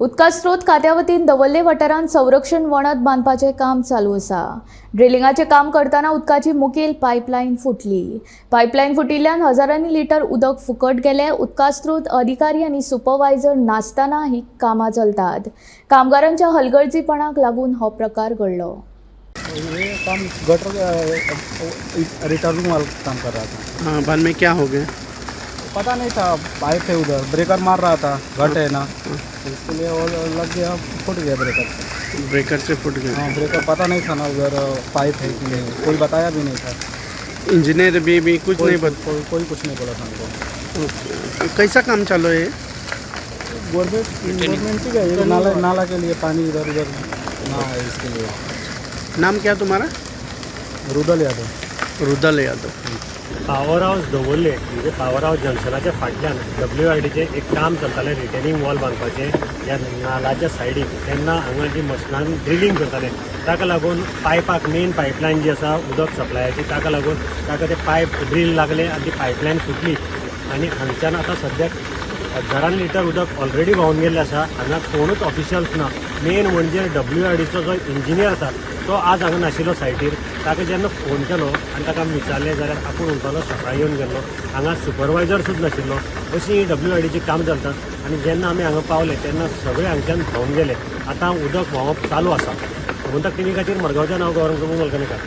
उदका स्रोत खात्या वतीन दवर्ले वाठारांत संरक्षण वणद बांदपाचें काम चालू आसा। ड्रिलिंगाचें काम करतना उदकाची मुखेल पायपलायन फुटली। पायपलायन फुटिल्ल्यान हजारांनी लिटर उदक फुकट गेले। उदका स्रोत अधिकारी आनी सुपरवायझर नासतना ही कामां चलतात। कामगारांच्या हलगर्जीपणाक लागून हो प्रकार घडलो। ये काम गटर रिटर्निंग वाला काम कर रहा था। हाँ, बाद में क्या हो गया? पता नहीं था, पाइप है उधर, ब्रेकर मार रहा था, घट है ना, इसके लिए वो लग गया, फुट गया ब्रेकर से। ब्रेकर से फुट गया। हाँ, ब्रेकर पता नहीं था ना उधर पाइप है कि नहीं, कोई बताया भी नहीं था। इंजीनियर भी कुछ नहीं बता। कोई कुछ नहीं बोला था हमको। तो कैसा काम चालू है? गवर्नमेंट की है, नाला के लिए पानी इधर उधर ना है, इसके लिए। नाम क्या तुम्हारा? रुदल यादव। रुदल यादव। पॉवर हाऊस दवरले म्हणजे पॉवर हाऊस जंक्शनाच्या फाटल्यान WIDचे एक काम चलतालें, रिटेनिंग वॉल बांदपाचें ह्या नालाच्या सायडीक। तेन्ना हांगा जी मशिनान ड्रिलिंग करताले, ताका लागून पायपाक मेन पायपलायन जी आसा उदक सप्लायाची, ताका लागून ताका ते पायप ड्रिल लागले आनी ती पायपलायन फुटली आनी हांगच्यान आतां सद्याक हजारांनी लिटर उदक ऑलरेडी व्हांवून गेल्लें आसा। हांगा कोणूच ऑफिशियल्स ना। मेन म्हणजे WIDचो जो इंजिनियर आसा तो आज हांगा नाशिल्लो सायटीर। ताका जेन्ना फोन केलो आनी ताका आमी विचारलें जाल्यार आपूण म्हणटालो सकाळीं येवन गेल्लो, हांगा सुपरवायझर सुद्दां नाशिल्लो। अशी WIDची काम चलतात आनी जेन्ना आमी हांगा पावले तेन्ना सगळे हांगच्यान व्हांवून गेले। आतां उदक व्हांवप चालू आसा। म्हणटा क्लिनिकाचेर मडगांवच्या नांव गव्हर्नमेंट मुखार